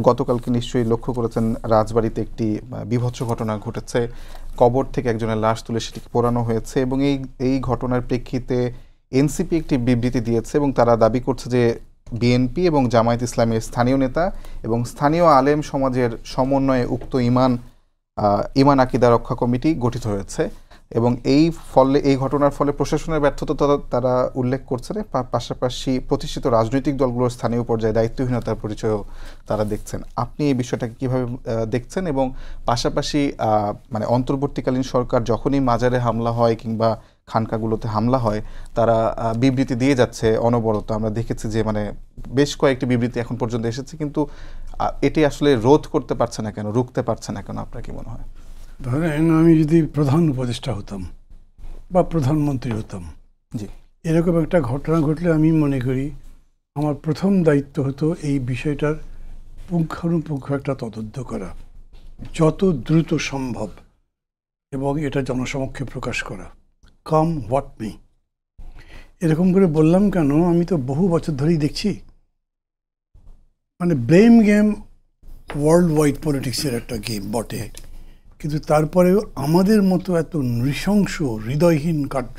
গতকালকে নিশ্চয়ই লক্ষ্য করেছেন রাজবাড়িতে একটি বীভৎস ঘটনা ঘটেছে। কবর থেকে একজনের লাশ তুলে সেটিকে পোড়ানো হয়েছে এবং এই ঘটনার প্রেক্ষিতে এনসিপি একটি বিবৃতি দিয়েছে এবং তারা দাবি করছে যে বিএনপি এবং জামায়াত ইসলামের স্থানীয় নেতা এবং স্থানীয় আলেম সমাজের সমন্বয়ে উক্ত ইমান আকিদা রক্ষা কমিটি গঠিত হয়েছে এবং এই ঘটনার ফলে প্রশাসনের ব্যর্থতা তারা উল্লেখ করছে। পাশাপাশি প্রতিষ্ঠিত রাজনৈতিক দলগুলোর স্থানীয় পর্যায়ে দায়িত্বহীনতার পরিচয়ও তারা দেখছেন। আপনি এই বিষয়টাকে কিভাবে দেখছেন? এবং পাশাপাশি মানে অন্তর্বর্তীকালীন সরকার যখনই মাজারে হামলা হয় কিংবা খানকাগুলোতে হামলা হয় তারা বিবৃতি দিয়ে যাচ্ছে অনবরত। আমরা দেখেছি যে মানে বেশ কয়েকটি বিবৃতি এখন পর্যন্ত এসেছে, কিন্তু এটি আসলে রোধ করতে পারছে না কেন, রুখতে পারছে না কেন? আপনার কি মনে হয়? ধরেন আমি যদি প্রধান উপদেষ্টা হতাম বা প্রধানমন্ত্রী হতাম, জি, এরকম একটা ঘটনা ঘটলে আমি মনে করি আমার প্রথম দায়িত্ব হতো এই বিষয়টার পুঙ্খানুপুঙ্খ একটা তদন্ত করা, যত দ্রুত সম্ভব, এবং এটা জনসমক্ষে প্রকাশ করা, কাম হোয়াট মে। এরকম করে বললাম কেন, আমি তো বহু বছর ধরেই দেখছি মানে ব্লেম গেম ওয়ার্ল্ড ওয়াইড পলিটিক্সের একটা গেম বটে, কিন্তু তারপরেও আমাদের মতো এত নৃশংস হৃদয়হীন কার্য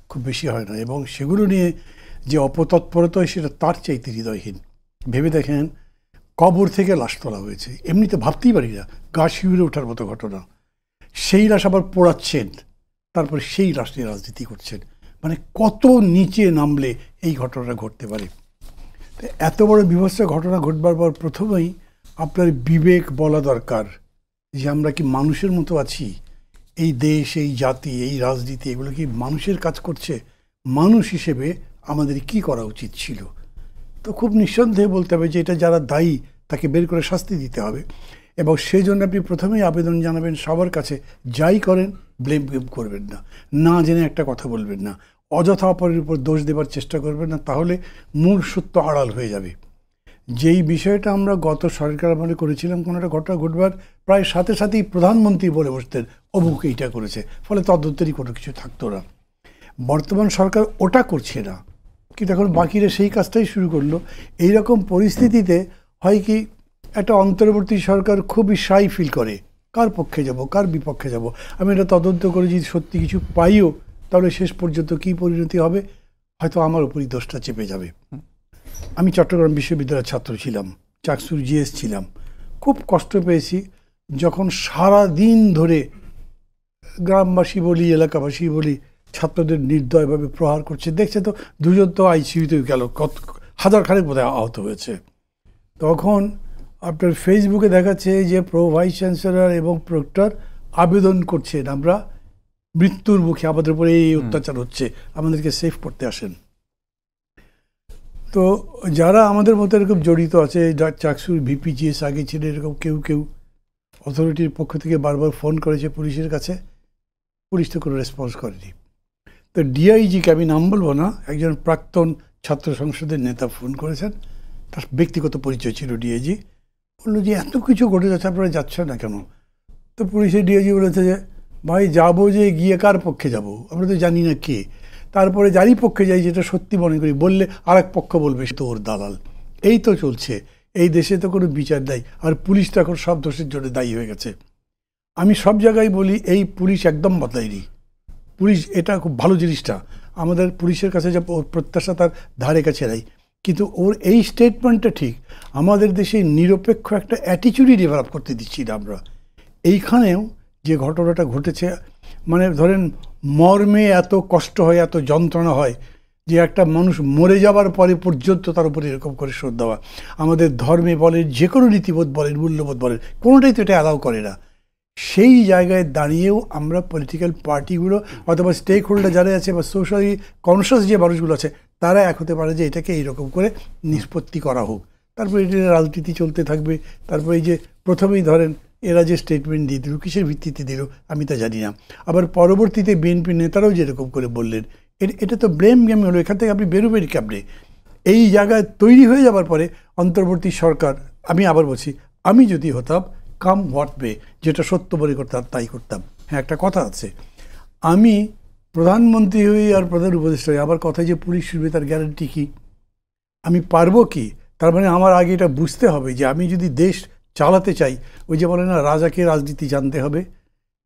খুব বেশি হয় না, এবং সেগুলো নিয়ে যে অপতৎপরতা হয় সেটা তার চাইতে হৃদয়হীন। ভেবে দেখেন, কবর থেকে লাশ তোলা হয়েছে, এমনিতে ভাবতেই পারি না, গা শিউরে ওঠার মতো ঘটনা। সেই লাশ আবার পোড়াচ্ছেন, তারপরে সেই লাশ নিয়ে রাজনীতি করছেন। মানে কত নিচে নামলে এই ঘটনাটা ঘটতে পারে। এত বড় বিভৎস ঘটনা ঘটবার পর প্রথমেই আপনার বিবেক বলা দরকার যে আমরা কি মানুষের মতো আছি? এই দেশ, এই জাতি, এই রাজনীতি, এগুলো কি মানুষের কাজ করছে? মানুষ হিসেবে আমাদের কি করা উচিত ছিল? তো খুব নিঃসন্দেহে বলতে হবে যে এটা যারা দায়ী তাকে বের করে শাস্তি দিতে হবে, এবং সেই জন্য আপনি প্রথমেই আবেদন জানাবেন সবার কাছে, যাই করেন ব্লেম গেম করবেন না, না জেনে একটা কথা বলবেন না, অযথা অপরের উপর দোষ দেবার চেষ্টা করবেন না, তাহলে মূল সত্য আড়াল হয়ে যাবে। যেই বিষয়টা আমরা গত সরকার আমলে করেছিলাম, কোনো একটা ঘটনা ঘটবার প্রায় সাথে সাথেই প্রধানমন্ত্রী বলে বসতেন অমুক এইটা করেছে, ফলে তদন্তেরই কোনো কিছু থাকতো না। বর্তমান সরকার ওটা করছে না, কিন্তু এখন বাকিরা সেই কাজটাই শুরু করলো। এইরকম পরিস্থিতিতে হয় কি, একটা অন্তর্বর্তী সরকার খুবই শাই ফিল করে, কার পক্ষে যাব, কার বিপক্ষে যাব। আমি এটা তদন্ত করে যদি সত্যি কিছু পাইও, তাহলে শেষ পর্যন্ত কী পরিণতি হবে, হয়তো আমার উপরই দোষটা চেপে যাবে। আমি চট্টগ্রাম বিশ্ববিদ্যালয়ের ছাত্র ছিলাম, চাকসুর জিএস ছিলাম। খুব কষ্ট পেয়েছি যখন সারা দিন ধরে গ্রামবাসী বলি, এলাকাবাসী বলি, ছাত্রদের নির্দয়ভাবে প্রহার করছে। দেখছে তো দুজন তো আইসিইউতে গেল, হাজার খানেক বোধহয় আহত হয়েছে। তখন আপনার ফেসবুকে দেখাচ্ছে যে ভাইস চ্যান্সেলর এবং প্রক্টর আবেদন করছেন, আমরা মৃত্যুর মুখে, আমাদের উপরে এই অত্যাচার হচ্ছে, আমাদেরকে সেভ করতে আসেন। তো যারা আমাদের মতো এরকম জড়িত আছে, চাকসুর ভিপিজিএস আগে ছিল, এরকম কেউ কেউ অথরিটির পক্ষ থেকে বারবার ফোন করেছে পুলিশের কাছে, পুলিশ তো কোনো রেসপন্স করেনি। তো ডিআইজিকে, আমি নাম বলবো না, একজন প্রাক্তন ছাত্র সংসদের নেতা ফোন করেছেন, তার ব্যক্তিগত পরিচয় ছিল ডিআইজি, বললো যে এত কিছু ঘটে যাচ্ছে, আপনারা যাচ্ছেন না কেন? তো পুলিশের ডিআইজি বলেছে যে ভাই যাবো, যে গিয়ে কার পক্ষে যাব, আমরা তো জানি না কে। তারপরে যারই পক্ষে যাই, যেটা সত্যি মনে করি বললে আর এক পক্ষ বলবে সে তো ওর দালাল। এই তো চলছে, এই দেশে তো কোনো বিচার নেই, আর পুলিশ তো এখন সব দোষের জন্য দায়ী হয়ে গেছে। আমি সব জায়গায় বলি, এই পুলিশ একদম বদলায়নি। পুলিশ এটা খুব ভালো জিনিসটা, আমাদের পুলিশের কাছে যা প্রত্যাশা তার ধারে কাছে নাই, কিন্তু ওর এই স্টেটমেন্টটা ঠিক। আমাদের দেশে নিরপেক্ষ একটা অ্যাটিটিউডই ডেভেলপ করতে দিচ্ছি না আমরা। এইখানেও যে ঘটনাটা ঘটেছে, মানে ধরেন মর্মে এত কষ্ট হয়, এত যন্ত্রণা হয় যে একটা মানুষ মরে যাবার পরে পর্যন্ত তার উপরে এরকম করে শোধ দেওয়া। আমাদের ধর্মে বলেন, যে কোনো নীতিবোধ বলেন, মূল্যবোধ বলেন, কোনোটাই তো এটা অ্যালাউ করে না। সেই জায়গায় দাঁড়িয়েও আমরা পলিটিক্যাল পার্টিগুলো অথবা স্টেক হোল্ডার যারা আছে বা সোশ্যালি কনসিয়াস যে মানুষগুলো আছে, তারা এক হতে পারে যে এটাকে এইরকম করে নিষ্পত্তি করা হোক। তারপরে এটা রাজনীতি চলতে থাকবে। তারপরে এই যে প্রথমেই ধরেন এরা যে স্টেটমেন্ট দিয়ে দিল, কিসের ভিত্তিতে দিল আমি তা জানি না। আবার পরবর্তীতে বিএনপি নেতারাও যেরকম করে বললেন, এটা তো ব্লেম গেম হলো। এখান থেকে আপনি বেরোবেন কেমনে? এই জায়গায় তৈরি হয়ে যাবার পরে অন্তর্বর্তী সরকার, আমি আবার বলছি, আমি যদি হতাম কাম হোয়াট মে, যেটা সত্য বলে করতাম তাই করতাম। হ্যাঁ, একটা কথা আছে, আমি প্রধানমন্ত্রী হই আর প্রধান উপদেষ্টা হই, আবার কথা যে পুলিশ শুনবে তার গ্যারান্টি কি? আমি পারবো কি তার মানে আমার আগে এটা বুঝতে হবে যে আমি যদি দেশ চালাতে চাই, ওই যে বলে না রাজাকে রাজনীতি জানতে হবে,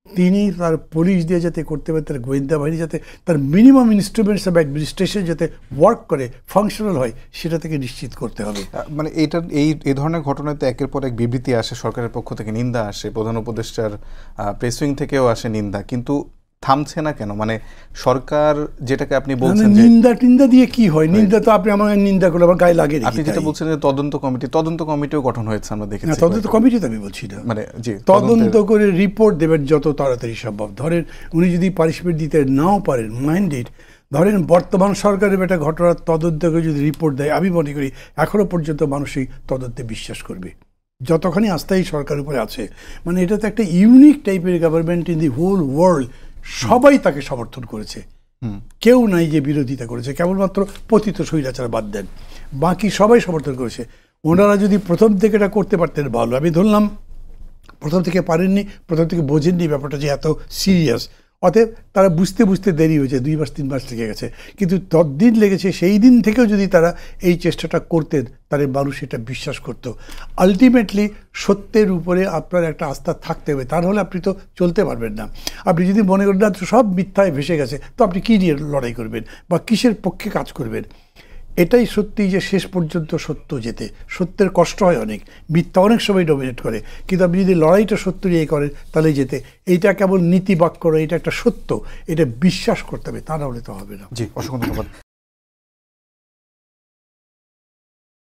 তিনি তার পুলিশ দিয়ে যাতে করতে পারে, তার গোয়েন্দা বাহিনী যাতে তার মিনিমাম ইনস্ট্রুমেন্টস অফ অ্যাডমিনিস্ট্রেশন যাতে ওয়ার্ক করে, ফাংশনাল হয়, সেটা থেকে নিশ্চিত করতে হবে। মানে এই ধরনের ঘটনাতে একের পর এক বিবৃতি আসে, সরকারের পক্ষ থেকে নিন্দা আসে, প্রধান উপদেষ্টার প্রেস উইং থেকেও আসে নিন্দা, কিন্তু থামছে না কেন? মানে সরকার যেটাকে আপনি বলছেন যে নিন্দা টিন্দা দিয়ে কি হয়? নিন্দা তো আপনি আমার নিন্দা করলে আমার গায়ে লাগে। আপনি যেটা বলছেন যে তদন্ত কমিটিও গঠন হয়েছে, আমরা দেখেছি। তদন্ত কমিটি তো আমি বলছি না, মানে জি, তদন্ত করে রিপোর্ট দেবেন যত তাড়াতাড়ি সম্ভব। ধরেন উনি যদি পানিশমেন্ট দিতে নাও পারেন, মাইন্ডেড, ধরেন বর্তমান সরকারের একটা ঘটনার তদন্ত করে যদি রিপোর্ট দেয়, আমি মনে করি এখনো পর্যন্ত মানুষ এই তদন্তে বিশ্বাস করবে, যতখানি আস্থা এই সরকার উপরে আছে। মানে এটা তো একটা ইউনিক টাইপের government in the whole world. সবাই তাকে সমর্থন করেছে, কেউ নাই যে বিরোধিতা করেছে, কেবলমাত্র পতিত স্বৈরাচার বাদ দেন, বাকি সবাই সমর্থন করেছে। ওনারা যদি প্রথম থেকে এটা করতে পারতেন ভালো। আমি ধরলাম প্রথম থেকে পারেননি, প্রথম থেকে বোঝেননি ব্যাপারটা যে এত সিরিয়াস, অতএব তারা বুঝতে বুঝতে দেরি হয়েছে, 2 মাস 3 মাস লেগে গেছে। কিন্তু ততদিন লেগেছে, সেই দিন থেকেও যদি তারা এই চেষ্টাটা করতেন তাহলে মানুষ এটা বিশ্বাস করতো। আলটিমেটলি সত্যের উপরে আপনার একটা আস্থা থাকতে হবে, তা নাহলে আপনি তো চলতে পারবেন না। আপনি যদি মনে করেন না সব মিথ্যায় ভেসে গেছে, তো আপনি কী নিয়ে লড়াই করবেন বা কিসের পক্ষে কাজ করবেন? এটাই সত্যি যে শেষ পর্যন্ত সত্য যেতে, সত্যের কষ্ট হয় অনেক, মিথ্যা অনেক সময় ডমিনেট করে, কিন্তু আপনি যদি লড়াইটা সত্য নিয়ে করেন তাহলে যেতে। এইটা কেবল নীতি বাক্য, এটা একটা সত্য, এটা বিশ্বাস করতে হবে, তা না হলে তো হবে না। জি, অসংখ্য ধন্যবাদ।